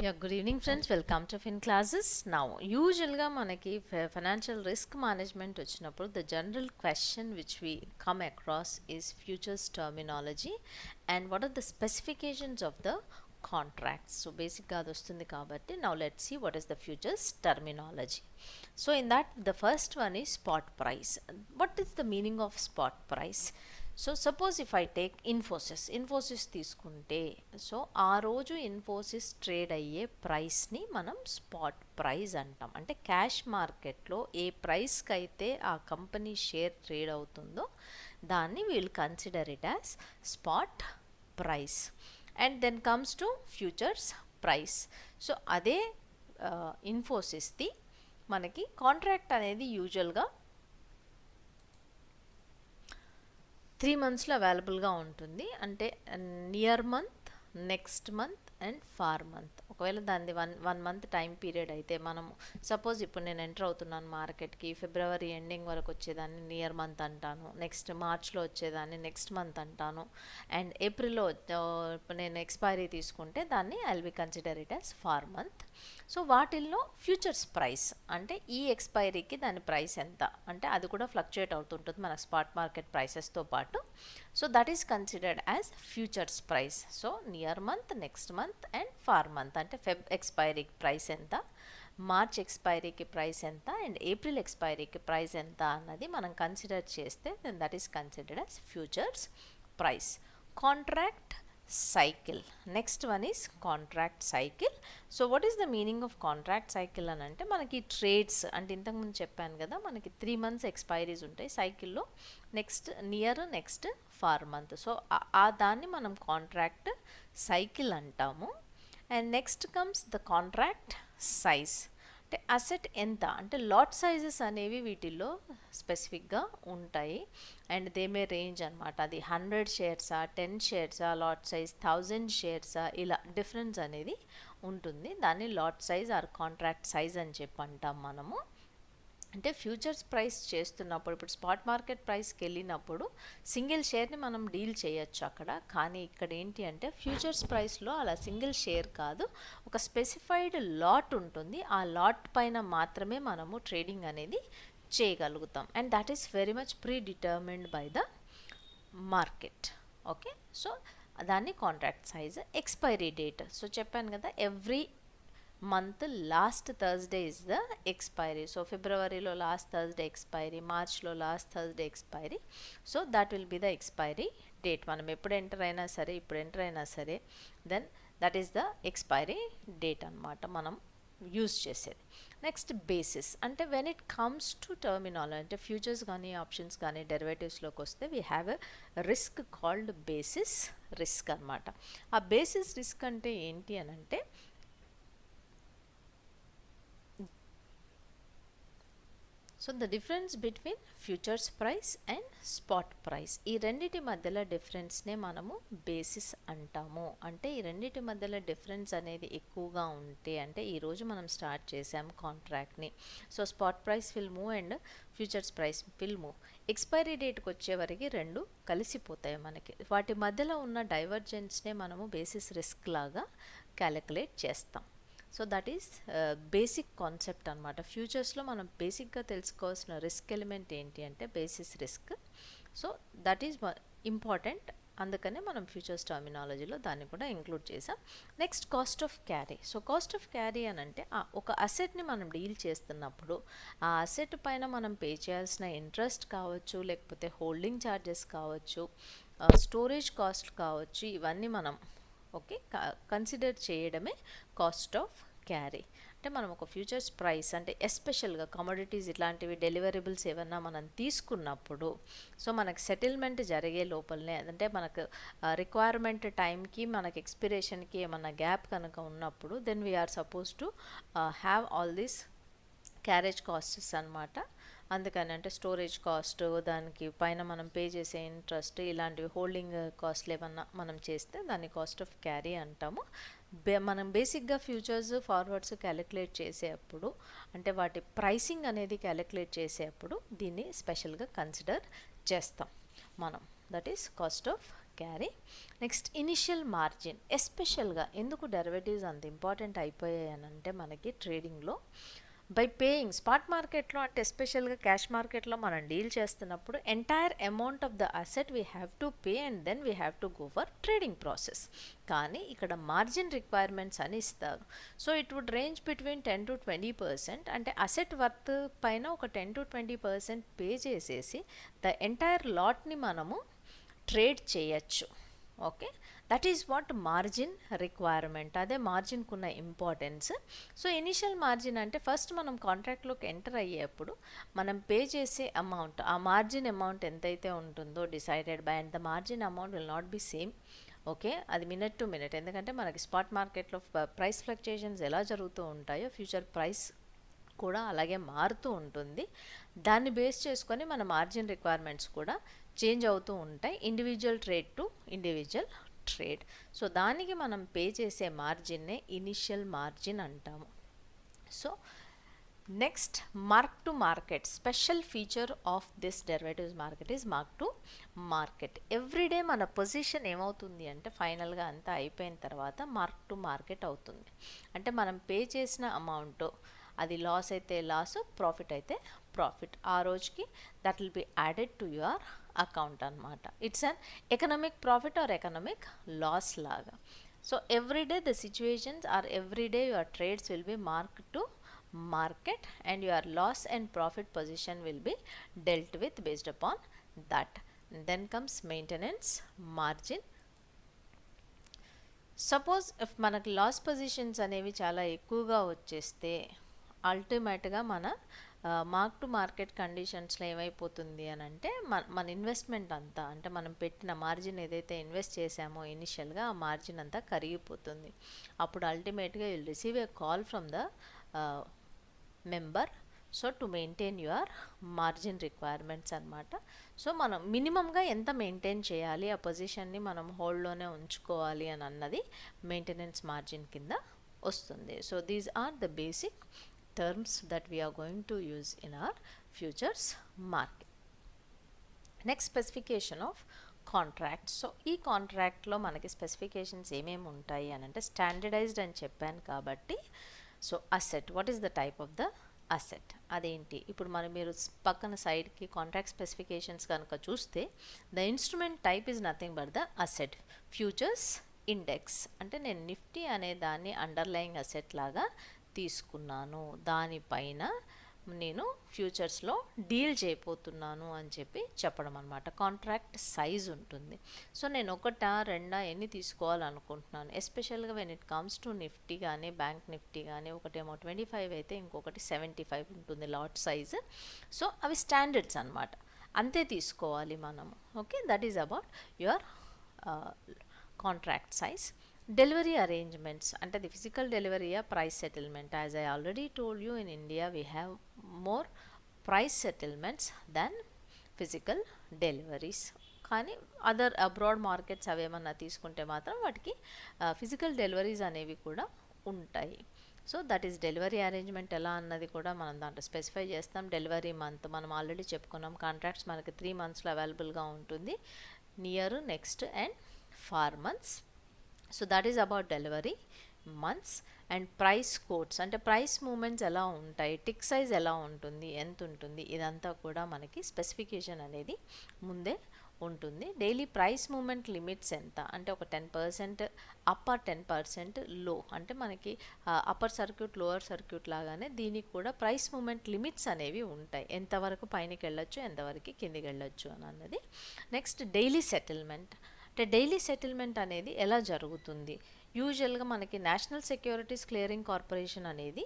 Yeah, good evening friends. Welcome to Fin Classes. Now, usually మనకి financial risk management వచ్చినప్పుడు the general question which we come across is futures terminology and what are the specifications of the contracts. So basically అది వస్తుంది కాబట్టి now let's see what is the futures terminology. So in that the first one is spot price. What is the meaning of spot price? So suppose if I take Infosys తీసుకుంటే so ఆ రోజు Infosys trade అయ్యే ప్రైస్ని మనం spot price అంటాం. అంటే cash మార్కెట్లో ఏ ప్రైస్కి అయితే ఆ కంపెనీ షేర్ ట్రేడ్ అవుతుందో దాన్ని we'll consider it as spot price. And then comes to futures price. So అదే ఇన్ఫోసిస్ది మనకి కాంట్రాక్ట్ అనేది యూజువల్గా 3 మంత్స్లో అవైలబుల్గా ఉంటుంది. అంటే near month, next month and far month. ఒకవేళ దాన్ని వన్ మంత్ టైం పీరియడ్ అయితే మనము సపోజ్ ఇప్పుడు నేను ఎంటర్ అవుతున్నాను మార్కెట్కి, ఫిబ్రవరి ఎండింగ్ వరకు వచ్చేదాన్ని నియర్ మంత్ అంటాను, నెక్స్ట్ మార్చ్లో వచ్చేదాన్ని నెక్స్ట్ మంత్ అంటాను, అండ్ ఏప్రిల్లో ఇప్పుడు నేను ఎక్స్పైరీ తీసుకుంటే దాన్ని I will be consider it as far month. So వాటిల్లో ఫ్యూచర్స్ ప్రైస్ అంటే ఈ ఎక్స్పైరీకి దాని ప్రైస్ ఎంత అంటే అది కూడా ఫ్లక్చుయేట్ అవుతుంటుంది మన స్పాట్ మార్కెట్ ప్రైసెస్తో పాటు. So that is considered as futures price. So near month, next month and far month అంటే ఫెబ్ ఎక్స్పైరీకి ప్రైస్ ఎంత, మార్చ్ ఎక్స్పైరీకి ప్రైస్ ఎంత అండ్ ఏప్రిల్ ఎక్స్పైరీకి ప్రైస్ ఎంత అన్నది మనం కన్సిడర్ చేస్తే then that is considered as futures price. Contract cycle. Next one is contract cycle. So what is the meaning of contract cycle అని అంటే మనకి ట్రేడ్స్ అంటే ఇంతకుముందు చెప్పాను కదా మనకి 3 months ఎక్స్పైరీస్ ఉంటాయి సైకిల్లో, next near, next far month. So ఆ దాన్ని మనం కాంట్రాక్ట్ సైకిల్ అంటాము. And next comes the contract size. అంటే అసెట్ ఎంత అంటే లాట్ సైజెస్ అనేవి వీటిల్లో స్పెసిఫిక్గా ఉంటాయి అండ్ దే మే రేంజ్ అనమాట. అది 100 షేర్సా, 10 షేర్సా, లాట్ సైజ్ 1000 షేర్సా, ఇలా డిఫరెన్స్ అనేది ఉంటుంది. దాన్ని lot size are contract size అని చెప్పి అంటాం మనము. అంటే ఫ్యూచర్స్ ప్రైస్ చేస్తున్నప్పుడు ఇప్పుడు స్పాట్ మార్కెట్ ప్రైస్కి వెళ్ళినప్పుడు సింగిల్ షేర్ని మనం డీల్ చేయొచ్చు అక్కడ. కానీ ఇక్కడ ఏంటి అంటే ఫ్యూచర్స్ ప్రైస్లో అలా సింగిల్ షేర్ కాదు, ఒక స్పెసిఫైడ్ లాట్ ఉంటుంది. ఆ లాట్ పైన మాత్రమే మనము ట్రేడింగ్ అనేది చేయగలుగుతాం and that is very much predetermined by the market. Okay, so దాన్ని contract size. Expiry date. So చెప్పాను కదా every month last Thursday is the expiry. So ఫిబ్రవరిలో లాస్ట్ థర్స్డే ఎక్స్పైరీ, మార్చ్లో last Thursday expiry. So that will be the expiry date. మనం ఎప్పుడు enter అయినా సరే, ఇప్పుడు ఎంటర్ అయినా సరే then that is the expiry date అనమాట మనం యూజ్ చేసేది. Next basis. అంటే when it comes to terminology అంటే ఫ్యూచర్స్ కానీ ఆప్షన్స్ కానీ డెరివేటివ్స్లోకి వస్తే we have a risk called basis risk అనమాట. ఆ బేసిస్ రిస్క్ అంటే ఏంటి అని అంటే so the difference between futures price and spot price, ఈ రెండిటి మధ్యలో డిఫరెన్స్నే మనము బేసిస్ అంటాము. అంటే ఈ రెండిటి మధ్యలో డిఫరెన్స్ అనేది ఎక్కువగా ఉంటే అంటే ఈరోజు మనం స్టార్ట్ చేసాం కాంట్రాక్ట్ని, so spot price will move and futures price will move. Expiry డేట్కి వచ్చేవరకు రెండు కలిసిపోతాయి మనకి. వాటి మధ్యలో ఉన్న డైవర్జెన్స్నే మనము బేసిస్ రిస్క్ లాగా క్యాలిక్యులేట్ చేస్తాం. So that is basic concept అనమాట. ఫ్యూచర్స్లో మనం బేసిక్గా తెలుసుకోవాల్సిన రిస్క్ ఎలిమెంట్ ఏంటి అంటే basis risk. So that is important, అందుకనే మనం ఫ్యూచర్స్ టర్మినాలజీలో దాన్ని కూడా ఇంక్లూడ్ చేసాం. Next cost of carry. So cost of carry అని అంటే ఒక అసెట్ని మనం డీల్ చేస్తున్నప్పుడు ఆ అసెట్ పైన మనం పే చేయాల్సిన ఇంట్రెస్ట్ కావచ్చు, లేకపోతే హోల్డింగ్ ఛార్జెస్ కావచ్చు, స్టోరేజ్ కాస్ట్ కావచ్చు, ఇవన్నీ మనం ఓకే కన్సిడర్ చేయడమే కాస్ట్ ఆఫ్ క్యారీ. అంటే మనం ఒక ఫ్యూచర్స్ ప్రైస్ అంటే ఎస్పెషల్గా కమోడిటీస్ ఇట్లాంటివి డెలివరబుల్స్ ఏమన్నా మనం తీసుకున్నప్పుడు సో మనకు సెటిల్మెంట్ జరిగే లోపలనే అంటే మనకు రిక్వైర్మెంట్ టైంకి మనకి ఎక్స్పిరేషన్కి ఏమన్నా గ్యాప్ కనుక ఉన్నప్పుడు then we are suppose to have all these carriage costs అనమాట. అందుకని అంటే స్టోరేజ్ కాస్ట్, దానికి పైన మనం పే చేసే ఇంట్రెస్ట్, ఇలాంటివి హోల్డింగ్ కాస్ట్లు ఏమన్నా మనం చేస్తే దాన్ని కాస్ట్ ఆఫ్ క్యారీ అంటాము. మనం బేసిక్గా ఫ్యూచర్స్ ఫార్వర్డ్స్ క్యాలిక్యులేట్ చేసేటప్పుడు అంటే వాటి ప్రైసింగ్ అనేది క్యాలిక్యులేట్ చేసేటప్పుడు దీన్ని స్పెషల్గా కన్సిడర్ చేస్తాం మనం. That is cost of carry. Next initial margin, ఎస్పెషల్గా ఎందుకు డెరివేటివ్స్ అంత ఇంపార్టెంట్ అయిపోయాయి అని అంటే మనకి ట్రేడింగ్లో బై పేయింగ్ స్పాట్ మార్కెట్లో అంటే ఎస్పెషల్గా క్యాష్ మార్కెట్లో మనం డీల్ చేస్తున్నప్పుడు entire amount of the asset we have to pay and then we have to go for trading process. కానీ ఇక్కడ మార్జిన్ రిక్వైర్మెంట్స్ అని ఇస్తారు. So it would range between 10 to 20%. అంటే అసెట్ వర్త్ పైన ఒక 10 to 20% పే చేసేసి the entire లాట్ని మనము trade చేయొచ్చు. Okay, that is what margin requirement. అదే మార్జిన్కు ఉన్న ఇంపార్టెన్స్. సో ఇనిషియల్ మార్జిన్ అంటే ఫస్ట్ మనం కాంట్రాక్ట్లోకి ఎంటర్ అయ్యేప్పుడు మనం పే చేసే అమౌంట్, ఆ మార్జిన్ అమౌంట్ ఎంతైతే ఉంటుందో decided by, and the margin amount will not be same. Okay, అది మినిట్ టు మినిట్, ఎందుకంటే మనకి స్పాట్ మార్కెట్లో ప్రైస్ ఫ్లక్చుయేషన్స్ ఎలా జరుగుతూ ఉంటాయో ఫ్యూచర్ ప్రైస్ కూడా అలాగే మారుతూ ఉంటుంది. దాన్ని బేస్ చేసుకొని మన మార్జిన్ రిక్వైర్మెంట్స్ కూడా చేంజ్ అవుతూ ఉంటాయి, individual trade to individual trade. So దానికి మనం పే చేసే మార్జిన్నే ఇనిషియల్ మార్జిన్ అంటాము. So next mark to market. Special feature of this derivatives market is mark to market. Everyday మన పొజిషన్ ఏమవుతుంది అంటే ఫైనల్గా అంతా అయిపోయిన తర్వాత మార్క్ టు మార్కెట్ అవుతుంది. అంటే మనం పే చేసిన అమౌంట్ అది లాస్ అయితే లాస్, ప్రాఫిట్ అయితే ప్రాఫిట్, ఆ రోజుకి that will be added to your account అనమాట. It's an economic profit or economic loss లాగా. So everyday the situations or everyday your trades will be mark to market and your loss and profit position will be dealt with based upon that. Then comes maintenance margin. Suppose if మనకి loss positions అనేవి చాలా ఎక్కువగా వచ్చేస్తే అల్టిమేట్గా మన mark to market కండిషన్స్లో ఏమైపోతుంది అని అంటే మన ఇన్వెస్ట్మెంట్ అంతా, అంటే మనం పెట్టిన మార్జిన్ ఏదైతే ఇన్వెస్ట్ చేసామో ఇనిషియల్గా ఆ మార్జిన్ అంతా కరిగిపోతుంది. అప్పుడు అల్టిమేట్గా you'll receive a call from the member, so to maintain your margin requirements అనమాట. సో మనం మినిమంగా ఎంత మెయింటైన్ చేయాలి, ఆ పొజిషన్ని మనం హోల్డ్లోనే ఉంచుకోవాలి అని అన్నది మెయింటెనెన్స్ మార్జిన్ కింద వస్తుంది. So these are the basic terms that we are going to use in our futures market. Next, specification of contract. So ఈ కాంట్రాక్ట్లో మనకి స్పెసిఫికేషన్స్ ఏమేమి ఉంటాయి అని అంటే స్టాండర్డైజ్డ్ అని చెప్పాను కాబట్టి. So asset, what is the type of the asset, అదేంటి ఇప్పుడు మీరు పక్కన సైడ్కి కాంట్రాక్ట్ స్పెసిఫికేషన్స్ కనుక చూస్తే the instrument type is nothing but the asset. Futures index అంటే నేను నిఫ్టీ అనే దాన్ని అండర్లయింగ్ అసెట్ లాగా తీసుకున్నాను, దానిపైన నేను ఫ్యూచర్స్లో డీల్ చేయబోతున్నాను అని చెప్పడం అనమాట. కాంట్రాక్ట్ సైజ్ ఉంటుంది. సో నేను ఒకటా రెండా ఎన్ని తీసుకోవాలనుకుంటున్నాను, ఎస్పెషల్గా when it comes to Nifty కానీ బ్యాంక్ నిఫ్టీ కానీ ఒకటేమో 25 అయితే ఇంకొకటి 75 ఉంటుంది లాట్ సైజ్. సో అవి స్టాండర్డ్స్ అనమాట, అంతే తీసుకోవాలి మనము. Okay, that is about your contract size. Delivery arrangements అంటే the physical delivery or price settlement. As I already told you, in India we have more price settlements than physical deliveries. కానీ other abroad markets అవేమన్నా తీసుకుంటే మాత్రం వాటికి physical deliveries అనేవి కూడా ఉంటాయి. So that is delivery arrangement ఎలా అన్నది కూడా మనం దాంట్లో స్పెసిఫై చేస్తాం. డెలివరీ మంత్ మనం ఆల్రెడీ చెప్పుకున్నాం, కాంట్రాక్ట్స్ మనకి 3 monthsలో అవైలబుల్గా ఉంటుంది, near, next and 4 months. So that is about delivery months. And price codes అంటే ప్రైస్ మూమెంట్స్ ఎలా ఉంటాయి, టిక్ సైజ్ ఎలా ఉంటుంది, ఎంత ఉంటుంది, ఇదంతా కూడా మనకి స్పెసిఫికేషన్ అనేది ముందే ఉంటుంది. డైలీ ప్రైస్ మూమెంట్ లిమిట్స్ ఎంత అంటే ఒక 10% అప్పర్ 10% లో, అంటే మనకి అప్పర్ సర్క్యూట్ లోవర్ సర్క్యూట్ లాగానే దీనికి కూడా ప్రైస్ మూమెంట్ లిమిట్స్ అనేవి ఉంటాయి, ఎంతవరకు పైనకి వెళ్ళొచ్చు ఎంతవరకు కిందికి వెళ్ళొచ్చు అని అన్నది. Next daily settlement. అంటే డైలీ సెటిల్మెంట్ అనేది ఎలా జరుగుతుంది, యూజువల్గా మనకి నేషనల్ సెక్యూరిటీస్ క్లియరింగ్ కార్పొరేషన్ అనేది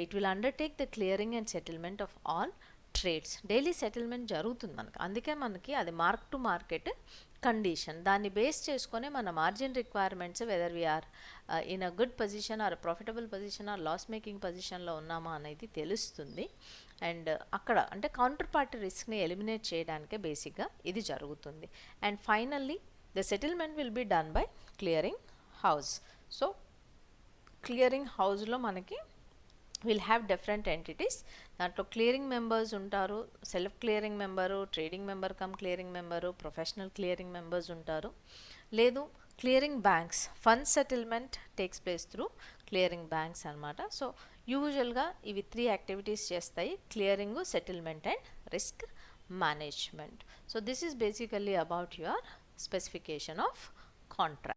it will undertake the clearing and settlement of all trades. Daily settlement జరుగుతుంది మనకి, అందుకే మనకి అది మార్క్ టు మార్కెట్ కండిషన్. దాన్ని బేస్ చేసుకొని మన margin requirements whether we are in a good position or profitable position or loss making పొజిషన్లో ఉన్నామా అనేది తెలుస్తుంది. అండ్ అక్కడ అంటే కౌంటర్ పార్టీ రిస్క్ని ఎలిమినేట్ చేయడానికే బేసిక్గా ఇది జరుగుతుంది. And finally the settlement will be done by clearing house. So clearing house lo manaki will have different entities. దాంట్లో క్లియరింగ్ మెంబర్స్ ఉంటారు, self clearing member, trading member come clearing member, professional clearing members ఉంటారు. లేదు clearing banks, fund settlement takes place through clearing banks అనమాట. So యూజువల్గా ఇవి 3 activities చేస్తాయి: clearing, settlement and risk management. So this is basically about your specification of contract.